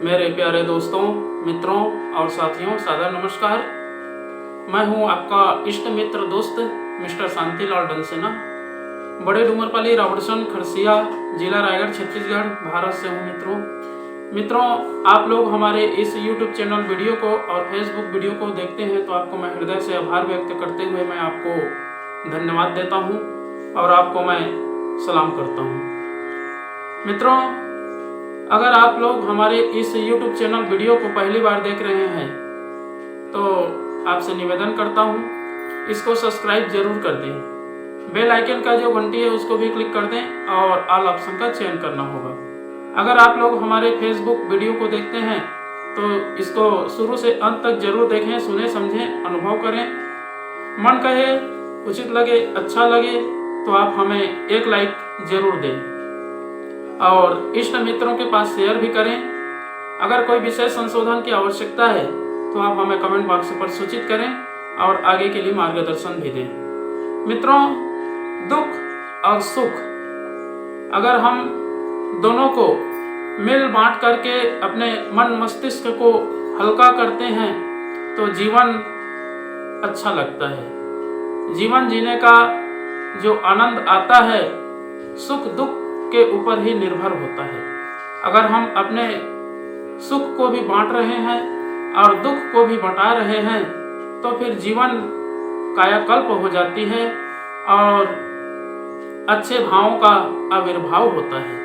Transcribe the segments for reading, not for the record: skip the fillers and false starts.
मेरे प्यारे दोस्तों, मित्रों और साथियों, सादर नमस्कार। मैं हूं आपका इष्ट मित्र दोस्त मिस्टर शांतिलाल डनसेना, बड़े डूमरपाली, रावड़सन, खरसिया, जिला रायगढ़, छत्तीसगढ़, भारत से हूं। मित्रों, आप लोग हमारे इस YouTube चैनल वीडियो को और फेसबुक वीडियो को देखते हैं तो आपको मैं हृदय से आभार व्यक्त करते हुए मैं आपको धन्यवाद देता हूं और आपको मैं सलाम करता हूं। मित्रों, अगर आप लोग हमारे इस YouTube चैनल वीडियो को पहली बार देख रहे हैं तो आपसे निवेदन करता हूं, इसको सब्सक्राइब जरूर कर दें। बेल आइकन का जो घंटी है उसको भी क्लिक कर दें और ऑल ऑप्शन का चयन करना होगा। अगर आप लोग हमारे फेसबुक वीडियो को देखते हैं तो इसको शुरू से अंत तक जरूर देखें, सुने, समझें, अनुभव करें। मन कहे, उचित लगे, अच्छा लगे तो आप हमें एक लाइक जरूर दें और इष्ट मित्रों के पास शेयर भी करें। अगर कोई विषय संशोधन की आवश्यकता है तो आप हमें कमेंट बॉक्स पर सूचित करें और आगे के लिए मार्गदर्शन भी दें। मित्रों, दुख और सुख अगर हम दोनों को मिल बांट करके अपने मन मस्तिष्क को हल्का करते हैं तो जीवन अच्छा लगता है। जीवन जीने का जो आनंद आता है सुख दुख के ऊपर ही निर्भर होता है। अगर हम अपने सुख को भी बांट रहे हैं और दुख को भी बटा रहे हैं तो फिर जीवन कायाकल्प हो जाती है और अच्छे भावों का आविर्भाव होता है।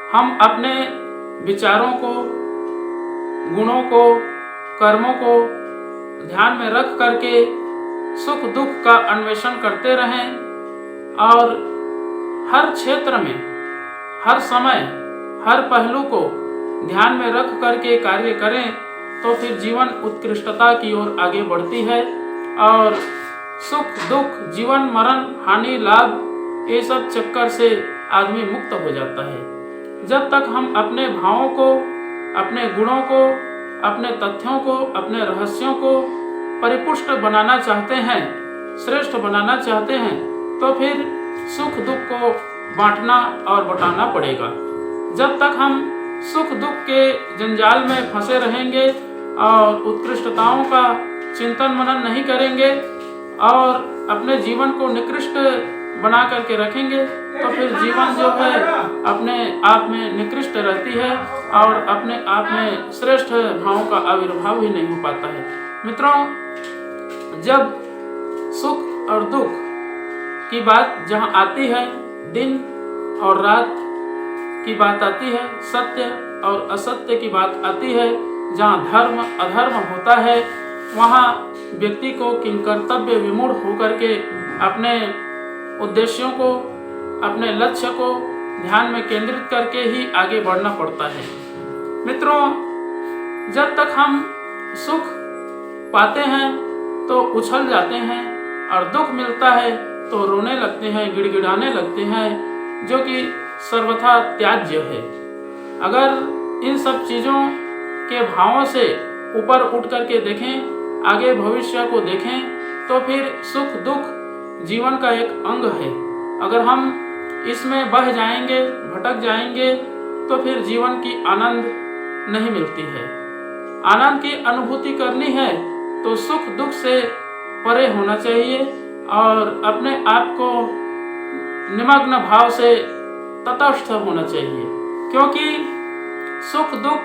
हम अपने विचारों को, गुणों को, कर्मों को ध्यान में रख करके सुख दुख का अन्वेषण करते रहें और हर क्षेत्र में, हर समय, हर पहलू को ध्यान में रख करके कार्य करें तो फिर जीवन उत्कृष्टता की ओर आगे बढ़ती है और सुख दुख, जीवन मरण, हानि लाभ, ये सब चक्कर से आदमी मुक्त हो जाता है। जब तक हम अपने भावों को, अपने गुणों को, अपने तथ्यों को, अपने रहस्यों को परिपुष्ट बनाना चाहते हैं, श्रेष्ठ बनाना चाहते हैं तो फिर सुख दुख को बांटना और बटाना पड़ेगा। जब तक हम सुख दुख के जंजाल में फंसे रहेंगे और उत्कृष्टताओं का चिंतन मनन नहीं करेंगे और अपने जीवन को निकृष्ट बना करके रखेंगे तो फिर जीवन जो है अपने आप में निकृष्ट रहती है और अपने आप में श्रेष्ठ भावों का आविर्भाव ही नहीं हो पाता है। मित्रों, जब सुख और दुख की बात जहाँ आती है, दिन और रात की बात आती है, सत्य और असत्य की बात आती है, जहाँ धर्म अधर्म होता है, वहाँ व्यक्ति को किंकर्तव्य विमूढ़ होकर के अपने उद्देश्यों को, अपने लक्ष्य को ध्यान में केंद्रित करके ही आगे बढ़ना पड़ता है। मित्रों, जब तक हम सुख पाते हैं तो उछल जाते हैं और दुख मिलता है तो रोने लगते हैं, गिड़गिड़ाने लगते हैं, जो कि सर्वथा त्याज्य है। अगर इन सब चीज़ों के भावों से ऊपर उठ करके देखें, आगे भविष्य को देखें तो फिर सुख दुख जीवन का एक अंग है। अगर हम इसमें बह जाएंगे, भटक जाएंगे तो फिर जीवन की आनंद नहीं मिलती है। आनंद की अनुभूति करनी है तो सुख दुख से परे होना चाहिए और अपने आप को निमग्न भाव से तटस्थ होना चाहिए, क्योंकि सुख दुख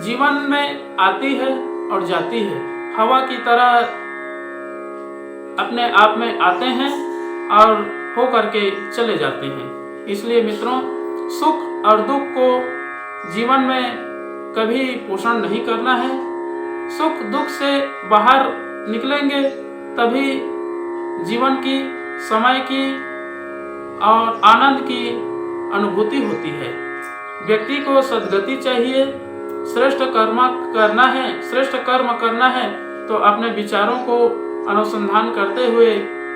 जीवन में आती है और जाती है, हवा की तरह अपने आप में आते हैं और हो करके चले जाते हैं। इसलिए मित्रों, सुख और दुख को जीवन में कभी पोषण नहीं करना है। सुख दुख से बाहर निकलेंगे तभी जीवन की, समय की और आनंद की अनुभूति होती है। व्यक्ति को सद्गति चाहिए, श्रेष्ठ कर्म करना है तो अपने विचारों को अनुसंधान करते हुए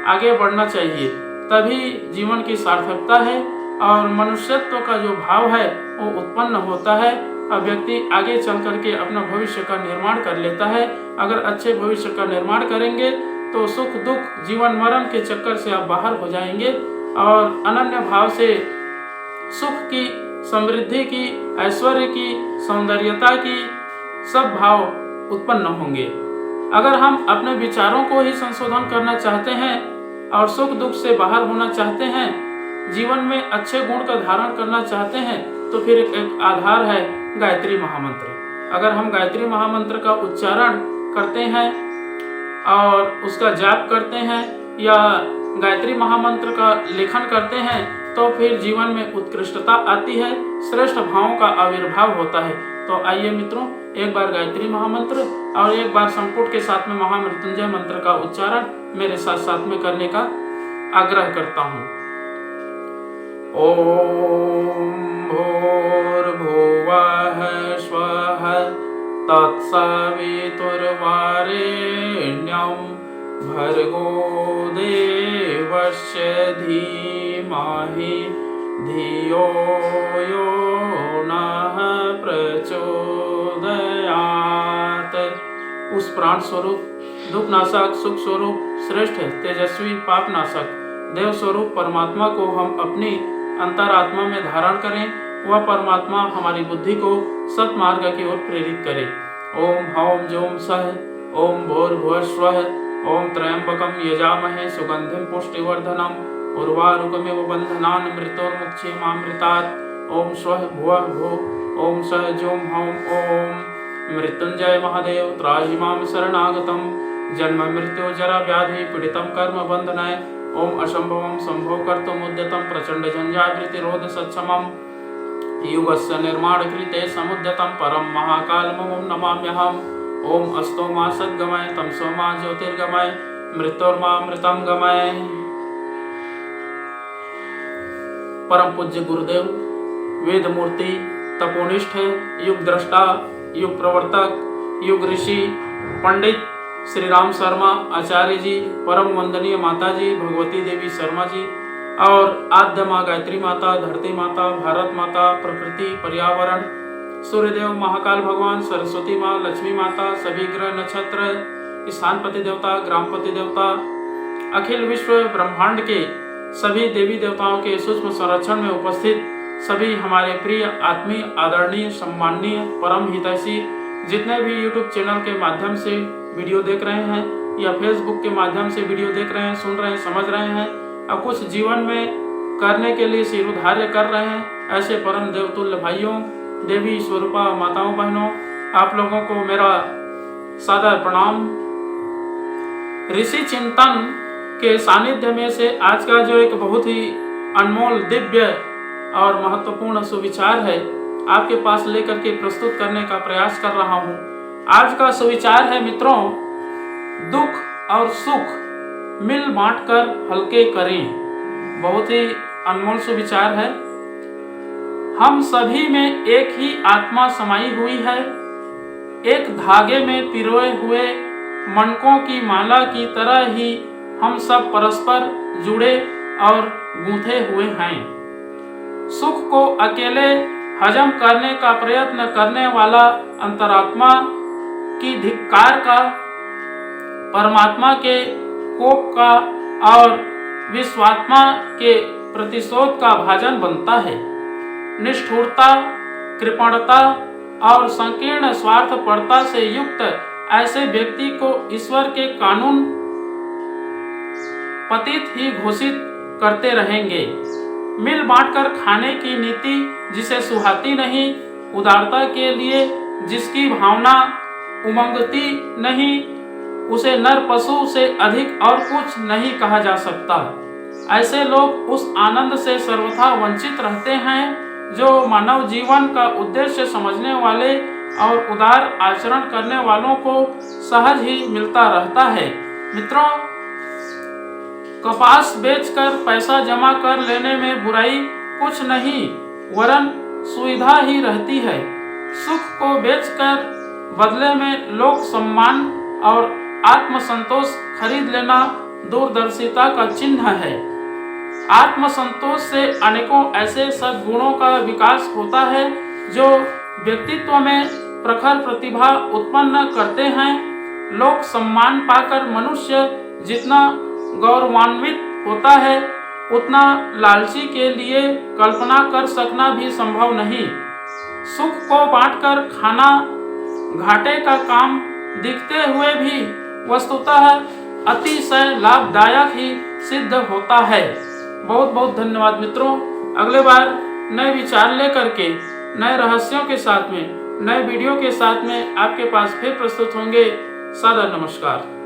आगे बढ़ना चाहिए, तभी जीवन की सार्थकता है और मनुष्यत्व का जो भाव है वो उत्पन्न होता है और व्यक्ति आगे चल करके अपना भविष्य का निर्माण कर लेता है। अगर अच्छे भविष्य का निर्माण करेंगे तो सुख दुख, जीवन मरण के चक्कर से आप बाहर हो जाएंगे और अनन्य भाव से सुख की समृद्धि की, ऐश्वर्य की, सौंदर्यता की सब भाव उत्पन्न होंगे। अगर हम अपने विचारों को ही संशोधन करना चाहते हैं और सुख दुख से बाहर होना चाहते हैं, जीवन में अच्छे गुण का धारण करना चाहते हैं, तो फिर एक आधार है गायत्री महामंत्र। अगर हम गायत्री महामंत्र का उच्चारण करते हैं और उसका जाप करते हैं या गायत्री महामंत्र का लेखन करते हैं, तो फिर जीवन में उत्कृष्टता आती है, श्रेष्ठ भावों का आविर्भाव होता है। तो आइए मित्रों, एक बार गायत्री महामंत्र और एक बार संपुट के साथ में महामृत्युंजय मंत्र का उच्चारण मेरे साथ साथ में करने का आग्रह करता हूँ। ओम भूर्भुवः स्वः तत्सवितुर्वरेण्यं भर्गो देवस्य धीमहि धियो यो नः प्रचोदयात्। उस प्राण स्वरूप, दुख नाशक, सुख स्वरूप, श्रेष्ठ, तेजस्वी, पाप नाशक, देव स्वरूप परमात्मा को हम अपनी अंतरात्मा में धारण करें। वह परमात्मा हमारी बुद्धि को सत्मार्ग की ओर प्रेरित करे। ओम हौम जोम सह, ओम भूर्भुवः स्वः, ओम त्र्यंबकं यजामहे सुगंधिं पुष्टिवर्धनम् उर्वारुकमिव बन्धनान् मृत्योर्मुक्षीमामृतात्। ओम स्वः भुवः भुः, ओम सः जोम हौम ओम। मृत्युंजय महादेव त्राहि मां शरणागतं, जन्म मृत्यु जरा व्याधि पीडितं कर्म बन्धनाय। ओम असंभवं संभव कर्तुमुद्यतं प्रचंड झंझावृत्तिरोध सक्षमं, युगस्य निर्माणकृते समुद्यतं परम महाकालमं नमाम्यहम्। ओम अस्तो मा सद्गमय, तमसो मा ज्योतिर्गमय, मृत्योर्मामृतं गमय। परम पूज्य गुरुदेव, वेद मूर्ति, तपोनिष्ठ, युग दृष्टा, युग प्रवर्तक, युग ऋषि, पंडित श्री राम शर्मा आचार्य जी, परम वंदनीय माता जी भगवती देवी शर्मा जी और आद्य माँ गायत्री माता, धरती माता, भारत माता, प्रकृति, पर्यावरण, सूर्यदेव, महाकाल भगवान, सरस्वती माँ, लक्ष्मी माता, सभी ग्रह नक्षत्र, स्थानपति देवता, ग्रामपति देवता, अखिल विश्व ब्रह्मांड के सभी देवी देवताओं के सूक्ष्म संरक्षण में उपस्थित सभी हमारे प्रिय, आत्मीय, आदरणीय, सम्माननीय, परम हितैषी जितने भी यूट्यूब चैनल के माध्यम से वीडियो देख रहे हैं या फेसबुक के माध्यम से वीडियो देख रहे हैं, सुन रहे हैं, समझ रहे हैं और कुछ जीवन में करने के लिए शिरोधार्य कर रहे हैं, ऐसे परम देवतुल्य भाइयों, देवी स्वरूपा माताओं, बहनों, आप लोगों को मेरा सादर प्रणाम। ऋषि चिंतन के सानिध्य में से आज का जो एक बहुत ही अनमोल, दिव्य और महत्वपूर्ण सुविचार है, आपके पास लेकर के प्रस्तुत करने का प्रयास कर रहा हूं। आज का सुविचार है मित्रों, दुख और सुख मिल बांट कर हल्के करें। बहुत ही अनमोल सुविचार है। हम सभी में एक ही आत्मा समाई हुई है। एक धागे में पिरोए हुए मनकों की माला की तरह ही हम सब परस्पर जुड़े और गूंथे हुए हैं। सुख को अकेले हजम करने का प्रयत्न करने वाला अंतरात्मा की धिक्कार का, परमात्मा के कोप का और विश्वात्मा के प्रतिशोध का भाजन बनता है। निष्ठुरता, कृपणता और संकीर्ण स्वार्थपरता से युक्त ऐसे व्यक्ति को ईश्वर के कानून पतित ही घोषित करते रहेंगे। मिल बांटकर खाने की नीति जिसे सुहाती नहीं, उदारता के लिए जिसकी भावना उमंगती नहीं, उसे नर पशु से अधिक और कुछ नहीं कहा जा सकता। ऐसे लोग उस आनंद से सर्वथा वंचित रहते हैं जो मानव जीवन का उद्देश्य समझने वाले और उदार आचरण करने वालों को सहज ही मिलता रहता है। मित्रों, कपास बेचकर पैसा जमा कर लेने में बुराई कुछ नहीं, वरन सुविधा ही रहती है। सुख को बेचकर बदले में लोक सम्मान और आत्मसंतोष खरीद लेना दूरदर्शिता का चिन्ह है। आत्मसंतोष से अनेकों ऐसे सद्गुणों का विकास होता है जो व्यक्तित्व में प्रखर प्रतिभा उत्पन्न करते हैं। लोक सम्मान पाकर मनुष्य जितना गौरवान्वित होता है, उतना लालची के लिए कल्पना कर सकना भी संभव नहीं। सुख को बांटकर खाना घाटे का काम दिखते हुए भी वस्तुतः अतिशय लाभदायक ही सिद्ध होता है। बहुत बहुत धन्यवाद मित्रों। अगले बार नए विचार लेकर के, नए रहस्यों के साथ में, नए वीडियो के साथ में आपके पास फिर प्रस्तुत होंगे। सादर नमस्कार।